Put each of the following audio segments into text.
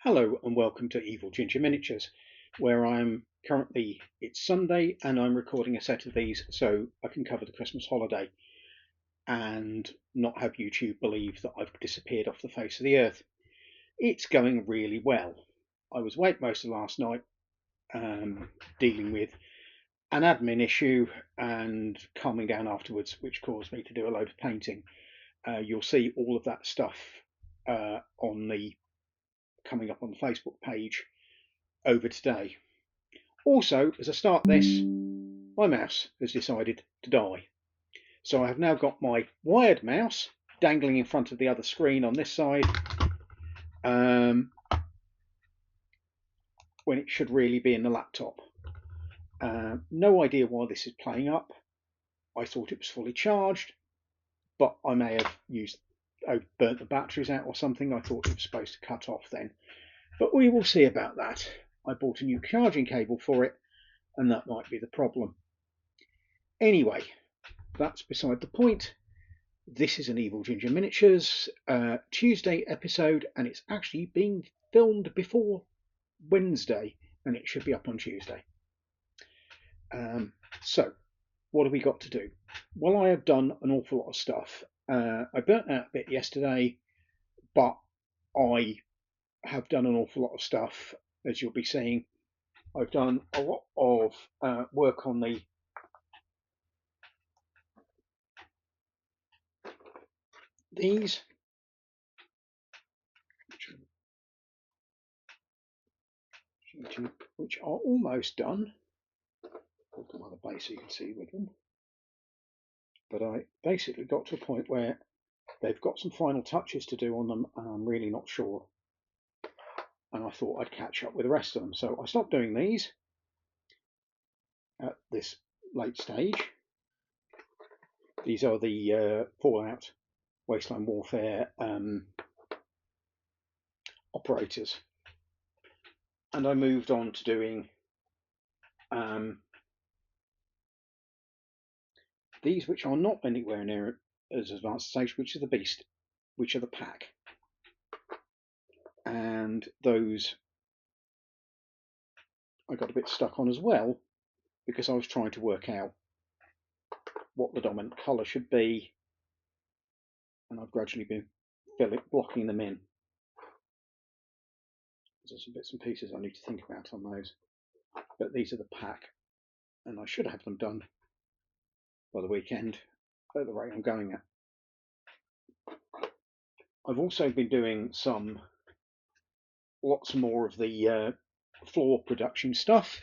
Hello and welcome to EvilGinger Miniatures, where it's Sunday and I'm recording a set of these so I can cover the Christmas holiday and not have YouTube believe that I've disappeared off the face of the earth. It's going really well. I was awake most of last night dealing with an admin issue and calming down afterwards, which caused me to do a load of painting. You'll see all of that stuff coming up on the Facebook page over today. Also, as I start this, my mouse has decided to die. So I have now got my wired mouse dangling in front of the other screen on this side, when it should really be in the laptop. No idea why this is playing up. I thought it was fully charged, but I may have burnt the batteries out or something. I thought it was supposed to cut off then. But we will see about that. I bought a new charging cable for it, and that might be the problem. Anyway, that's beside the point. This is an EvilGinger Miniatures Tuesday episode, and it's actually being filmed before Wednesday, and it should be up on Tuesday. So, what have we got to do? Well, I have done an awful lot of stuff. I burnt out a bit yesterday, but I have done an awful lot of stuff, as you'll be seeing. I've done a lot of work on these, which are almost done. Put them on the base so you can see with them. But I basically got to a point where they've got some final touches to do on them, and I'm really not sure. And I thought I'd catch up with the rest of them. So I stopped doing these at this late stage. These are the Fallout Wasteland Warfare operators. And I moved on to doing these, which are not anywhere near as advanced stage, which is the Beast, which are the pack. And those I got a bit stuck on as well, because I was trying to work out what the dominant colour should be, and I've gradually been blocking them in. There's some bits and pieces I need to think about on those, but these are the pack, and I should have them done by the weekend at the rate I'm going at. I've also been doing lots more of the floor production stuff.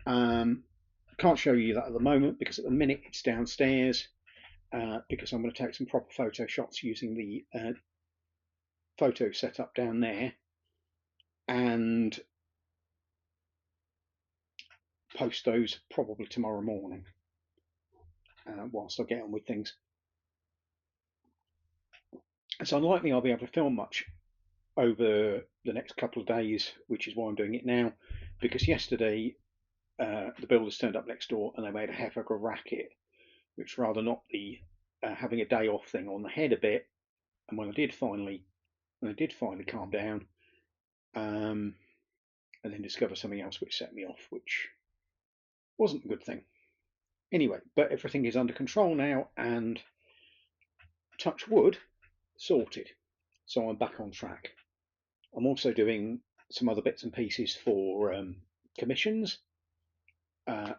Can't show you that at the moment because at the minute it's downstairs, because I'm going to take some proper photo shots using the photo setup down there and post those probably tomorrow morning whilst I get on with things. It's unlikely I'll be able to film much over the next couple of days, which is why I'm doing it now, because yesterday the builders turned up next door and they made a heck of a racket, which rather not the having a day off thing on the head a bit. And when I did finally calm down, and then discover something else which set me off, which wasn't a good thing. Anyway, but everything is under control now, and touch wood, sorted. So I'm back on track. I'm also doing some other bits and pieces for commissions,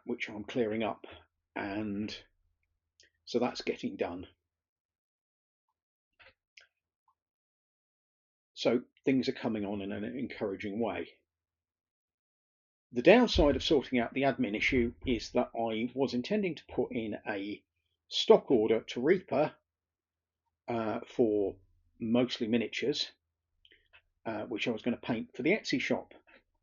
which I'm clearing up, and so that's getting done. So things are coming on in an encouraging way. The downside of sorting out the admin issue is that I was intending to put in a stock order to Reaper for mostly miniatures, which I was going to paint for the Etsy shop.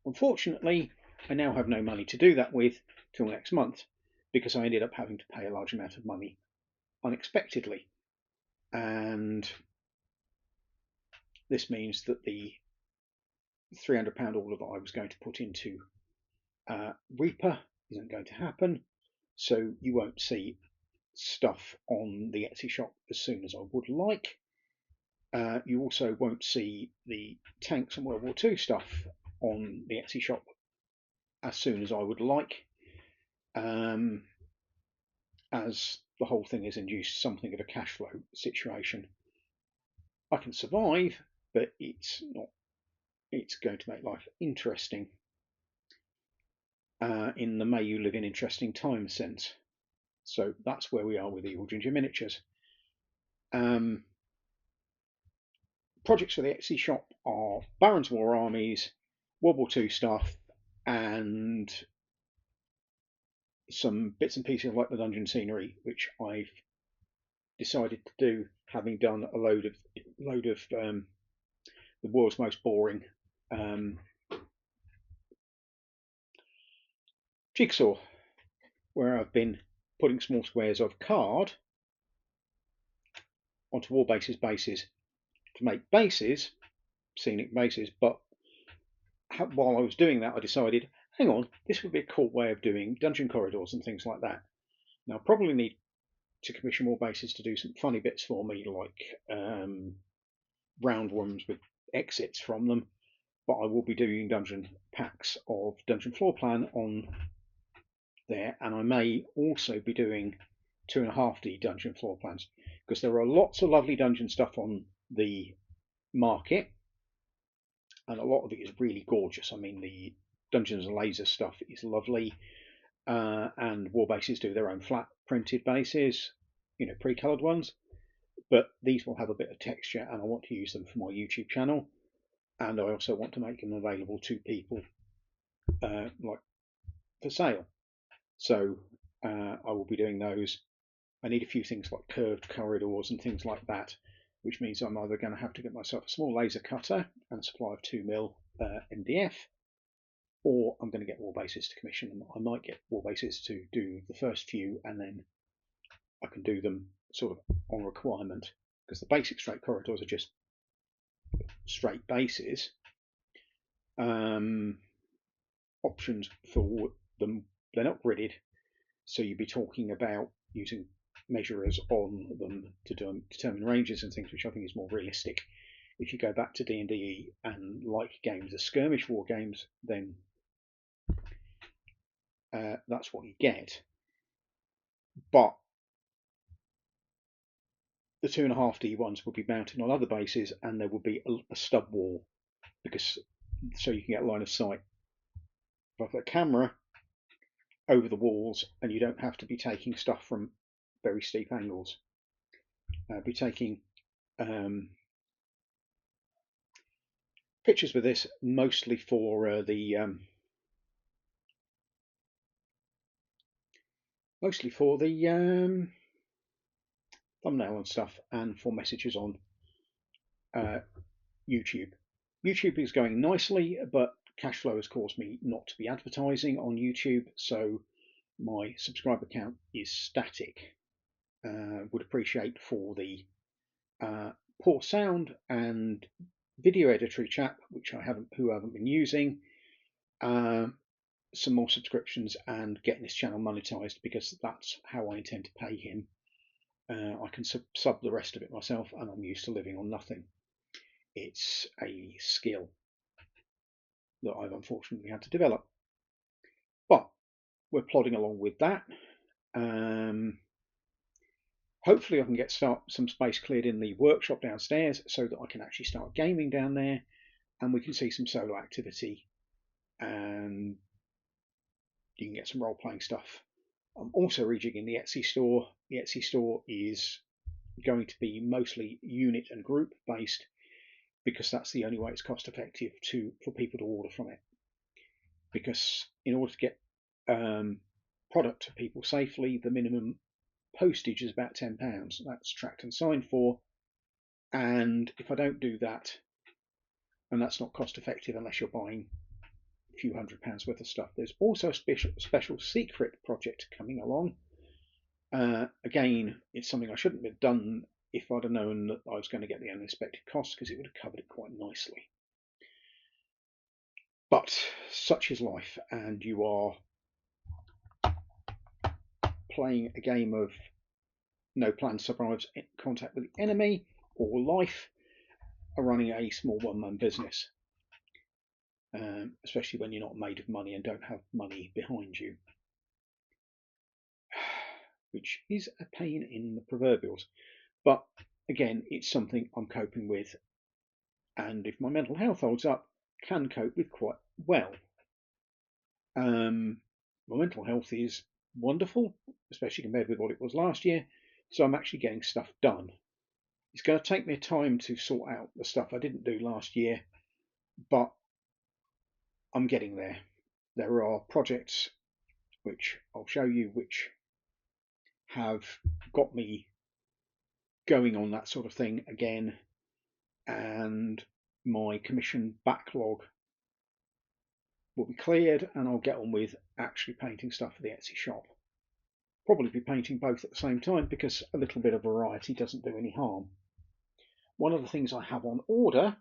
Unfortunately, I now have no money to do that with till next month, because I ended up having to pay a large amount of money unexpectedly. And this means that the £300 order that I was going to put into Reaper isn't going to happen, so you won't see stuff on the Etsy shop as soon as I would like. You also won't see the tanks and World War II stuff on the Etsy shop as soon as I would like, as the whole thing has induced something of a cash flow situation. I can survive, but it's not. It's going to make life interesting in the may you live in interesting times sense. So that's where we are with EvilGinger miniatures. Projects for the Etsy shop are Barons War Armies, World War II stuff, and some bits and pieces like the dungeon scenery, which I've decided to do, having done a load of the world's most boring jigsaw, where I've been putting small squares of card onto war bases to make bases, scenic bases. But while I was doing that, I decided, hang on, this would be a cool way of doing dungeon corridors and things like that. Now, I probably need to commission more bases to do some funny bits for me, like round ones with exits from them. But I will be doing dungeon packs of dungeon floor plan on there, and I may also be doing 2.5D dungeon floor plans, because there are lots of lovely dungeon stuff on the market, and a lot of it is really gorgeous. I mean, the Dungeons and Lasers stuff is lovely, and war bases do their own flat printed bases, pre-colored ones. But these will have a bit of texture, and I want to use them for my YouTube channel, and I also want to make them available to people, like for sale. So I will be doing those. I need a few things like curved corridors and things like that, which means I'm either going to have to get myself a small laser cutter and a supply of 2mm MDF, or I'm going to get war bases to commission them. I might get war bases to do the first few, and then I can do them sort of on requirement, because the basic straight corridors are just straight bases. Options for them, they're not gridded, so you'd be talking about using measurers on them to determine ranges and things, which I think is more realistic. If you go back to D&D and like games as skirmish war games, then that's what you get. But the 2.5D ones will be mounted on other bases, and there will be a stub wall, because so you can get line of sight. If I put a camera over the walls, and you don't have to be taking stuff from very steep angles. I'll be taking pictures with this mostly for the thumbnail and stuff, and for messages on YouTube. YouTube is going nicely, but cash flow has caused me not to be advertising on YouTube, so my subscriber count is static. Would appreciate for the poor sound and video editor chap, who I haven't been using, some more subscriptions and getting this channel monetized, because that's how I intend to pay him. I can sub the rest of it myself, and I'm used to living on nothing. It's a skill that I've unfortunately had to develop. But we're plodding along with that. Hopefully I can get some space cleared in the workshop downstairs, so that I can actually start gaming down there, and we can see some solo activity, and you can get some role-playing stuff. I'm also rejigging the Etsy store. The Etsy store is going to be mostly unit and group based, because that's the only way it's cost effective for people to order from it. Because in order to get product to people safely, the minimum postage is about £10. That's tracked and signed for, and if I don't do that, and that's not cost effective unless you're buying a few £100 worth of stuff. There's also a special secret project coming along. Again, it's something I shouldn't have done if I'd have known that I was going to get the unexpected costs, because it would have covered it quite nicely. But such is life, and you are playing a game of no plan survives contact with the enemy, or life, running a small one-man business, especially when you're not made of money and don't have money behind you, which is a pain in the proverbials. But again, it's something I'm coping with, and if my mental health holds up, can cope with quite well. My mental health is wonderful, especially compared with what it was last year, so I'm actually getting stuff done. It's going to take me time to sort out the stuff I didn't do last year, but I'm getting there. There are projects which I'll show you which have got me going on that sort of thing again, and my commission backlog will be cleared, and I'll get on with actually painting stuff for the Etsy shop. Probably be painting both at the same time because a little bit of variety doesn't do any harm. One of the things I have on order,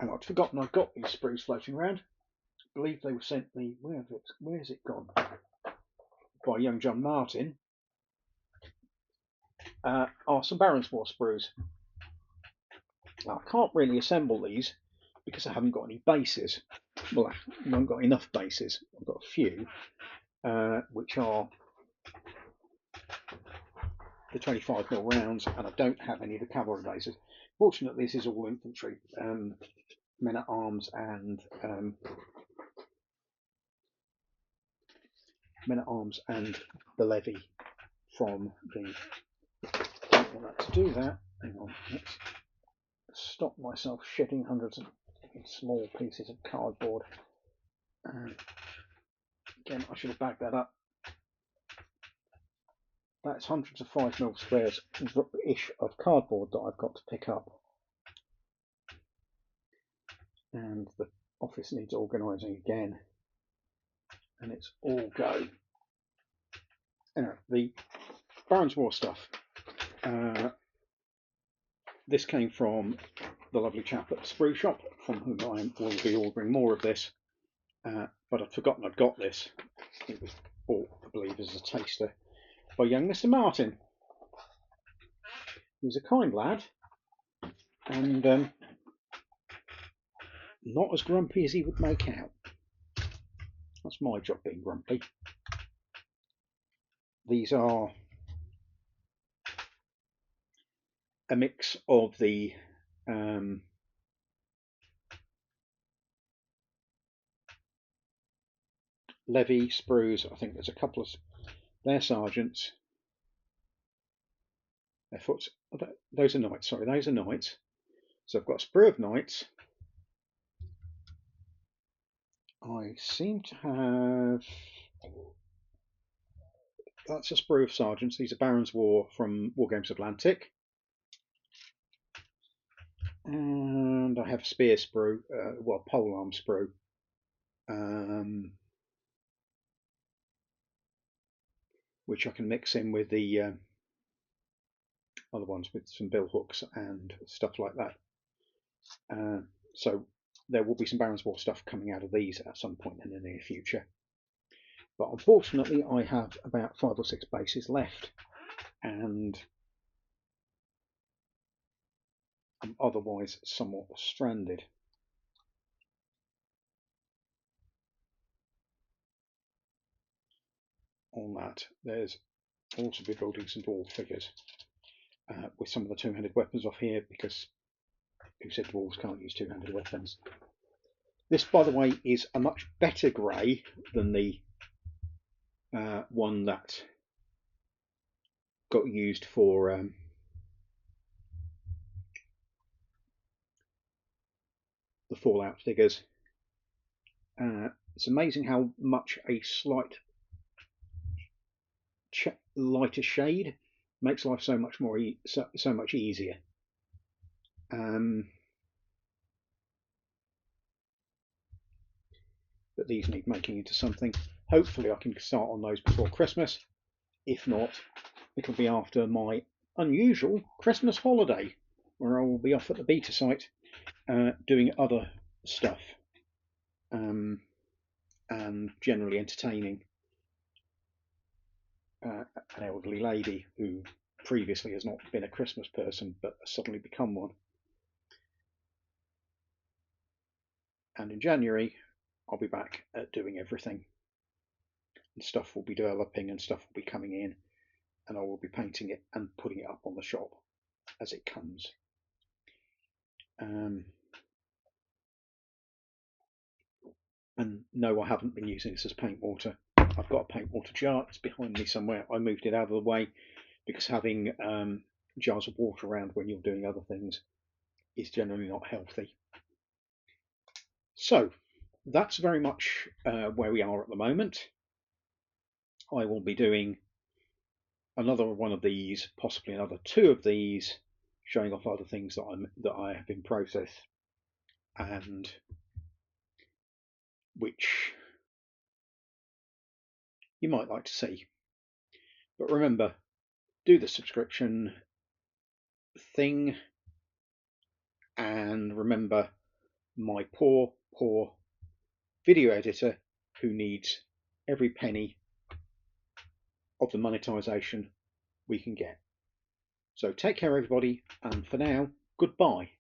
and I'd forgotten I've got these sprues floating around. I believe they were sent me, where's it gone? By young John Martin, are some Baronsmore sprues. Now, I can't really assemble these because I haven't got any bases. Well, I haven't got enough bases. I've got a few, which are the 25mm rounds, and I don't have any of the cavalry bases. Fortunately, this is all infantry, men at arms and the levy from the. Don't want that to do that. Hang on, let's stop myself shedding hundreds of small pieces of cardboard. Again, I should have bagged that up. That's hundreds of 5mm squares ish of cardboard that I've got to pick up, and the office needs organising again, and it's all go. Anyway, the Baronsmore stuff. This came from the lovely chap at the sprue shop, from whom I will be ordering more of this, but I'd forgotten I'd got this. It was bought, I believe, as a taster by young Mr. Martin. He was a kind lad, and not as grumpy as he would make out. That's my job, being grumpy. These are a mix of the levy sprues. I think there's a couple of their sergeants. Their foots. Those are knights. Sorry, those are knights. So I've got a sprue of knights. I seem to have. That's a sprue of sergeants. These are Barons War from War Games Atlantic. And I have a spear sprue, well, polearm sprue. Which I can mix in with the other ones with some bill hooks and stuff like that. So there will be some Barons War stuff coming out of these at some point in the near future. But unfortunately, I have about 5 or 6 bases left, and I'm otherwise somewhat stranded. On that, there's also be building some dwarf figures with some of the two-handed weapons off here, because who said dwarves can't use two-handed weapons? This, by the way, is a much better grey than the one that got used for the Fallout figures. It's amazing how much a slight lighter shade makes life so much more so much easier. But these need making into something. Hopefully I can start on those before Christmas. If not, it'll be after my unusual Christmas holiday, where I will be off at the beta site doing other stuff and generally entertaining an elderly lady who previously has not been a Christmas person but has suddenly become one. And in January, I'll be back at doing everything. And stuff will be developing and stuff will be coming in, and I will be painting it and putting it up on the shop as it comes. And no, I haven't been using this as paint water. I've got a paint water jar. It's behind me somewhere. I moved it out of the way because having jars of water around when you're doing other things is generally not healthy. So that's very much where we are at the moment. I will be doing another one of these, possibly another two of these, showing off other things that I have in process and which you might like to see. But remember, do the subscription thing, and remember my poor video editor who needs every penny of the monetization we can get. So take care everybody, and for now, goodbye.